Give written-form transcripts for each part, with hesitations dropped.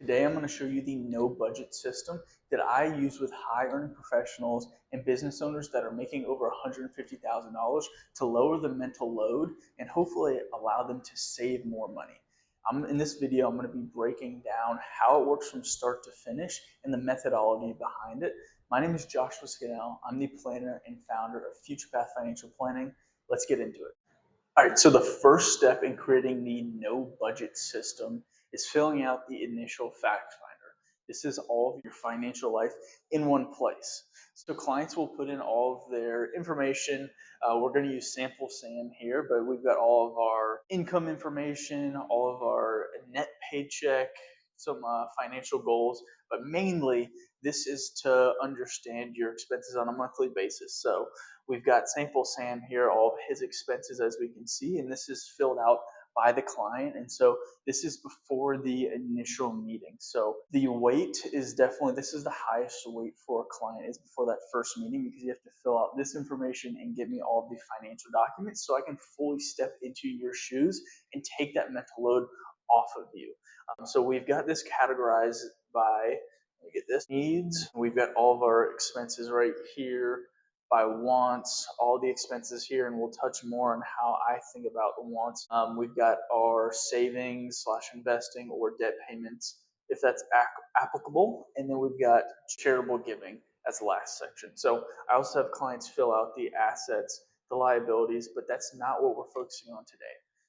Today, I'm going to show you the no budget system that I use with high earning professionals and business owners that are making over $150,000 to lower the mental load and hopefully allow them to save more money. In this video, I'm going to be breaking down how it works from start to finish and the methodology behind it. My name is Joshua Scannell. I'm the planner and founder of Future Path Financial Planning. Let's get into it. All right, so the first step in creating the no budget system is filling out the initial fact finder. This is all of your financial life in one place. So clients will put in all of their information. We're going to use sample SAM here, but we've got all of our income information, all of our net paycheck, some financial goals, but mainly this is to understand your expenses on a monthly basis. So we've got sample Sam here, all of his expenses as we can see, and this is filled out by the client. And so this is before the initial meeting. So the wait is definitely, this is the highest wait for a client is before that first meeting, because you have to fill out this information and get me all of the financial documents so I can fully step into your shoes and take that mental load off of you. So we've got this categorized by, let me get this, needs. We've got all of our expenses right here by wants, all the expenses here, and we'll touch more on how I think about the wants. We've got our savings / investing or debt payments, if that's applicable, and then we've got charitable giving as the last section. So I also have clients fill out the assets, the liabilities, but that's not what we're focusing on today.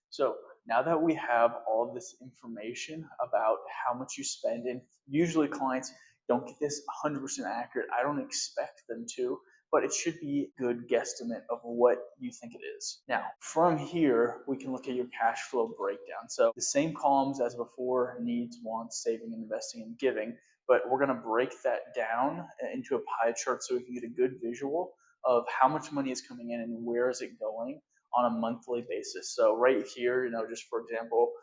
So now that we have all of this information about how much you spend, and usually clients don't get this 100% accurate. I don't expect them to, but it should be a good guesstimate of what you think it is. Now, from here, we can look at your cash flow breakdown. So the same columns as before: needs, wants, saving, investing, and giving, but we're going to break that down into a pie chart so we can get a good visual of how much money is coming in and where is it going on a monthly basis. So right here, just for example,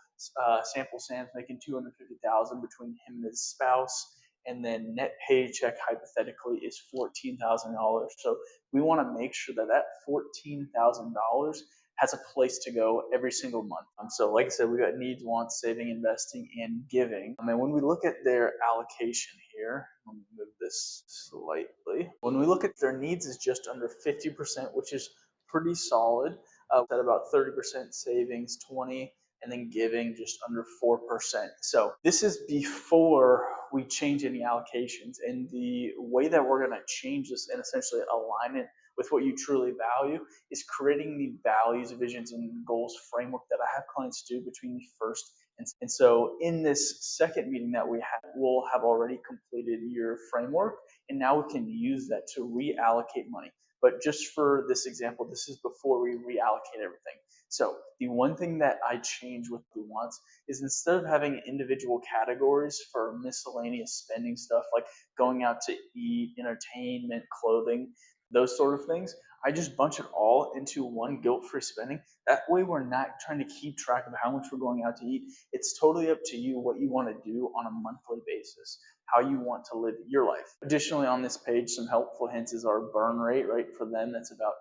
sample Sam's making $250,000 between him and his spouse, and then net paycheck hypothetically is $14,000. So we want to make sure that that $14,000 has a place to go every single month. So like I said, we got needs, wants, saving, investing, and giving. And when we look at their allocation here, let me move this slightly. When we look at their needs, is just under 50%, which is pretty solid. At about 30% savings, 20, and then giving just under 4%. So this is before we change any allocations. And the way that we're going to change this and essentially align it with what you truly value is creating the values, visions, and goals framework that I have clients do between the first and so in this second meeting that we have, we'll have already completed your framework, and now we can use that to reallocate money. But just for this example, this is before we reallocate everything. So the one thing that I change with the wants is, instead of having individual categories for miscellaneous spending stuff like going out to eat, entertainment, clothing, those sort of things, I just bunch it all into one guilt-free spending. That way we're not trying to keep track of how much we're going out to eat. It's totally up to you what you want to do on a monthly basis, how you want to live your life. Additionally, on this page, some helpful hints is our burn rate, right? For them, that's about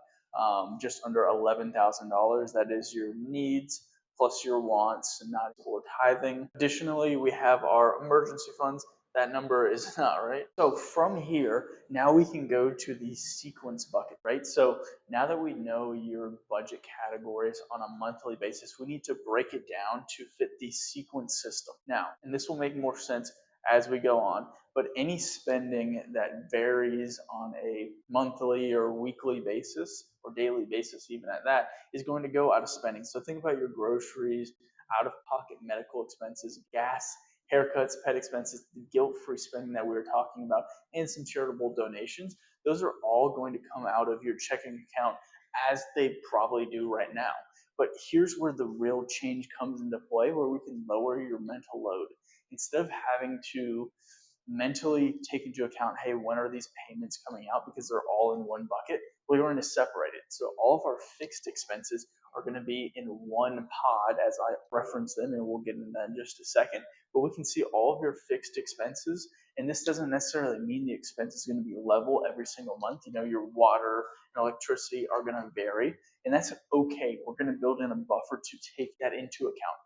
just under $11,000. That is your needs plus your wants, and not for tithing. Additionally, we have our emergency funds. That number is not right. So from here, now we can go to the sequence bucket, right? So now that we know your budget categories on a monthly basis, we need to break it down to fit the sequence system. Now, and this will make more sense as we go on, but any spending that varies on a monthly or weekly basis, or daily basis even at that, is going to go out of spending. So think about your groceries, out-of-pocket medical expenses, gas, haircuts, pet expenses, the guilt-free spending that we were talking about, and some charitable donations. Those are all going to come out of your checking account, as they probably do right now. But here's where the real change comes into play, where we can lower your mental load. Instead of having to mentally take into account, hey, when are these payments coming out, because they're all in one bucket, we're going to separate it. So all of our fixed expenses are going to be in one pod, as I reference them, and we'll get into that in just a second. But we can see all of your fixed expenses, and this doesn't necessarily mean the expense is going to be level every single month. Your water and electricity are going to vary, and that's okay. We're going to build in a buffer to take that into account.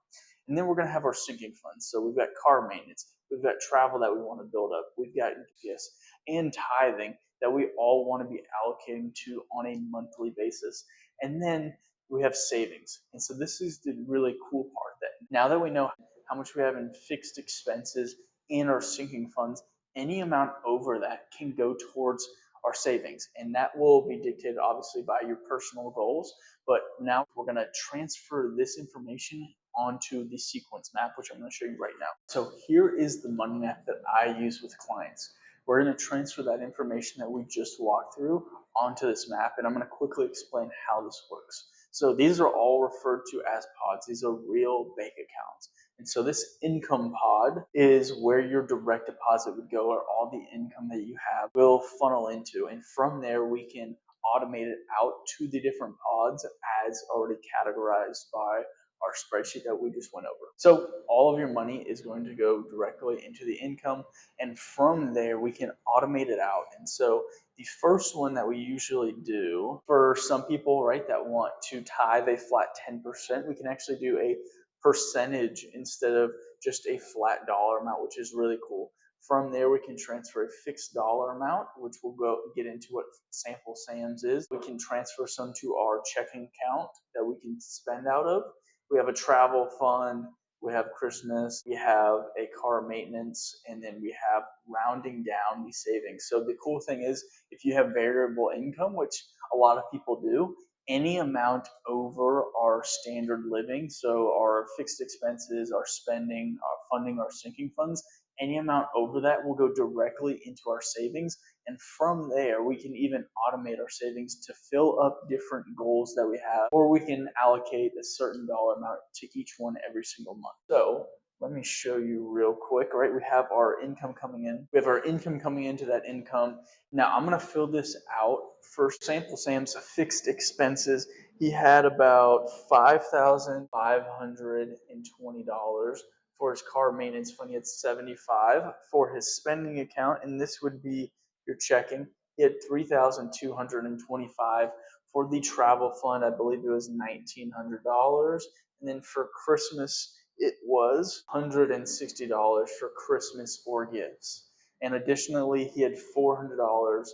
And then we're going to have our sinking funds. So we've got car maintenance, we've got travel that we want to build up, we've got gifts and tithing that we all want to be allocating to on a monthly basis. And then we have savings. And so this is the really cool part, that now that we know how much we have in fixed expenses and our sinking funds, any amount over that can go towards our savings. And that will be dictated obviously by your personal goals. But now we're going to transfer this information onto the sequence map, which I'm going to show you right now. So here is the money map that I use with clients. We're going to transfer that information that we just walked through onto this map, and I'm going to quickly explain how this works. So these are all referred to as pods. These are real bank accounts. And so this income pod is where your direct deposit would go, or all the income that you have will funnel into. And from there, we can automate it out to the different pods as already categorized by our spreadsheet that we just went over. So all of your money is going to go directly into the income, and from there we can automate it out. And so the first one that we usually do for some people, right, that want to tithe a flat 10%, we can actually do a percentage instead of just a flat dollar amount, which is really cool. From there, we can transfer a fixed dollar amount, which we'll go get into what Sample Sam's is. We can transfer some to our checking account that we can spend out of. We have a travel fund, we have Christmas, we have a car maintenance, and then we have rounding down the savings. So the cool thing is, if you have variable income, which a lot of people do, any amount over our standard living, so our fixed expenses, our spending, our funding, our sinking funds, any amount over that will go directly into our savings. And from there, we can even automate our savings to fill up different goals that we have, or we can allocate a certain dollar amount to each one every single month. So let me show you real quick, right? We have our income coming in. We have our income coming into that income. Now I'm going to fill this out. For Sample Sam's fixed expenses, he had about $5,520. For his car maintenance fund, he had $75. For his spending account, and this would be your checking, he had $3,225. For the travel fund, I believe it was $1,900. And then for Christmas, it was $160 for Christmas or gifts. And additionally, he had $400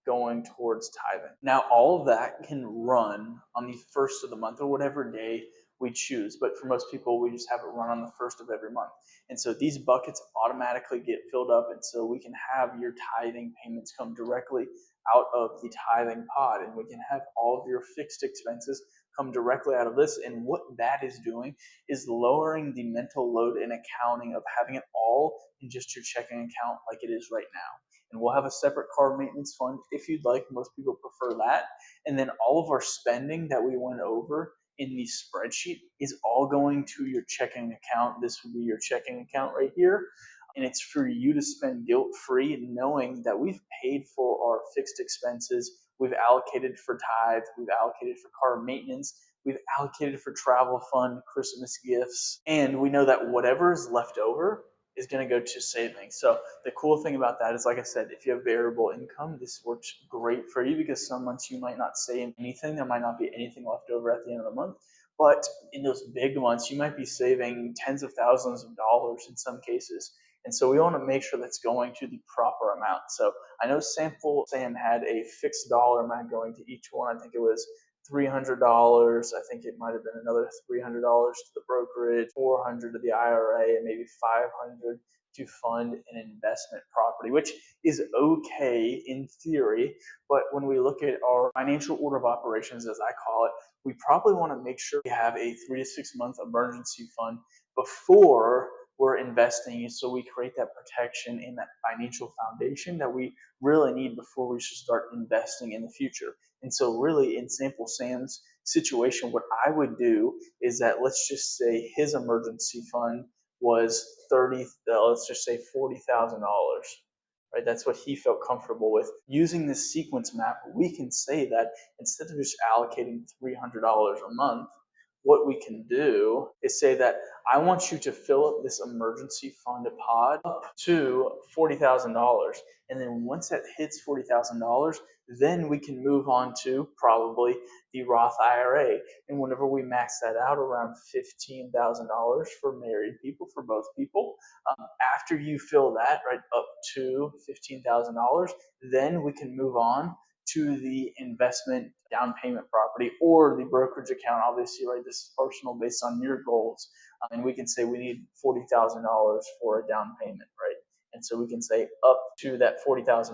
going towards tithing. Now, all of that can run on the first of the month or whatever day we choose. But for most people, we just have it run on the first of every month. And so these buckets automatically get filled up. And so we can have your tithing payments come directly out of the tithing pod. And we can have all of your fixed expenses come directly out of this. And what that is doing is lowering the mental load in accounting of having it all in just your checking account like it is right now. And we'll have a separate car maintenance fund if you'd like. Most people prefer that. And then all of our spending that we went over in the spreadsheet is all going to your checking account. This would be your checking account right here. And it's for you to spend guilt-free, knowing that we've paid for our fixed expenses, we've allocated for tithe, we've allocated for car maintenance, we've allocated for travel fund, Christmas gifts, and we know that whatever is left over is going to go to savings. So the cool thing about that is, like I said, if you have variable income, this works great for you, because some months you might not save anything. There might not be anything left over at the end of the month. But in those big months, you might be saving tens of thousands of dollars in some cases. And so we want to make sure that's going to the proper amount. So I know Sample Sam had a fixed dollar amount going to each one. I think it was $300. I think it might have been another $300 to the brokerage, $400 to the IRA, and maybe $500 to fund an investment property, which is okay in theory. But when we look at our financial order of operations, as I call it, we probably want to make sure we have a 3 to 6 month emergency fund before we're investing, so we create that protection and that financial foundation that we really need before we should start investing in the future. And so really, in Sample Sam's situation, what I would do is that, let's just say his emergency fund was let's just say $40,000, right? That's what he felt comfortable with. Using this sequence map, we can say that instead of just allocating $300 a month, what we can do is say that I want you to fill up this emergency fund pod up to $40,000. And then once that hits $40,000, then we can move on to probably the Roth IRA. And whenever we max that out around $15,000 for married people, for both people, after you fill that right up to $15,000, then we can move on to the investment down payment property or the brokerage account. Obviously, right, this is personal based on your goals. And we can say we need $40,000 for a down payment, right? And so we can say up to that $40,000.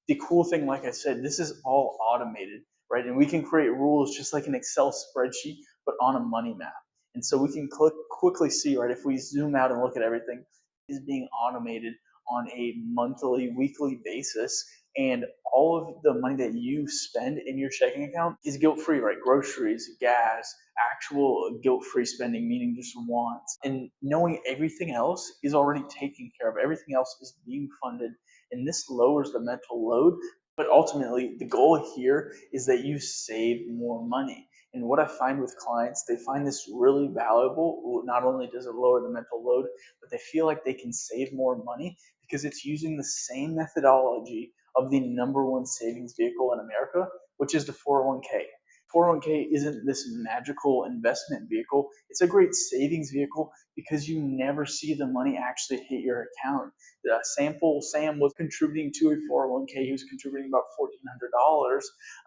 The cool thing, like I said, this is all automated, right? And we can create rules just like an Excel spreadsheet, but on a money map. And so we can quickly see, right, if we zoom out and look at everything, is being automated on a monthly, weekly basis. And all of the money that you spend in your checking account is guilt-free, right? Groceries, gas, actual guilt-free spending, meaning just wants. And knowing everything else is already taken care of. Everything else is being funded. And this lowers the mental load. But ultimately, the goal here is that you save more money. And what I find with clients, they find this really valuable. Not only does it lower the mental load, but they feel like they can save more money because it's using the same methodology of the number one savings vehicle in America, which is the 401k. 401k isn't this magical investment vehicle. It's a great savings vehicle because you never see the money actually hit your account. Sample Sam was contributing to a 401k. He was contributing about $1,400.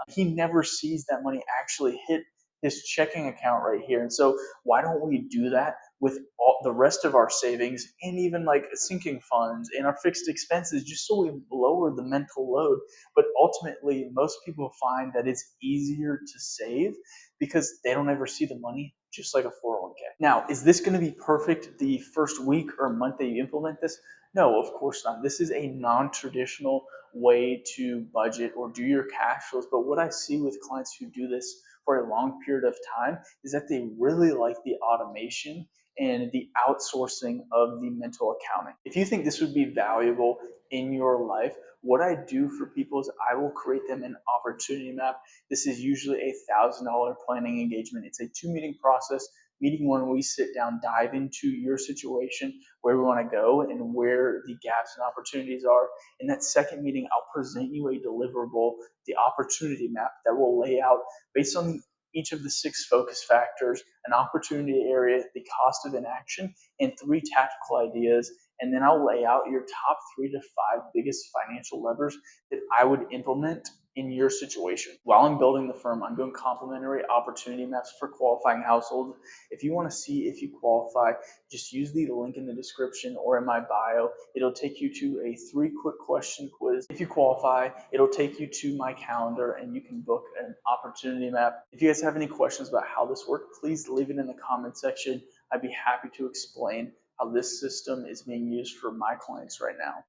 He never sees that money actually hit his checking account right here. And so why don't we do that with all the rest of our savings and even like sinking funds and our fixed expenses, just so we lower the mental load? But ultimately, most people find that it's easier to save because they don't ever see the money, just like a 401k. Now, is this going to be perfect the first week or month that you implement this? No, of course not. This is a non-traditional way to budget or do your cash flows. But what I see with clients who do this for a long period of time is that they really like the automation and the outsourcing of the mental accounting. If you think this would be valuable in your life, what I do for people is I will create them an opportunity map. This is usually $1,000 planning engagement. It's a 2-meeting process. Meeting one, we sit down, dive into your situation, where we want to go and where the gaps and opportunities are. In that second meeting, I'll present you a deliverable, the opportunity map that will lay out based on each of the 6 focus factors, an opportunity area, the cost of inaction, and 3 tactical ideas. And then I'll lay out your top 3 to 5 biggest financial levers that I would implement in your situation. While I'm building the firm, I'm doing complimentary opportunity maps for qualifying households. If you want to see if you qualify, just use the link in the description or in my bio. It'll take you to a 3 quick question quiz. If you qualify, it'll take you to my calendar and you can book an opportunity map. If you guys have any questions about how this works, please leave it in the comment section. I'd be happy to explain how this system is being used for my clients right now.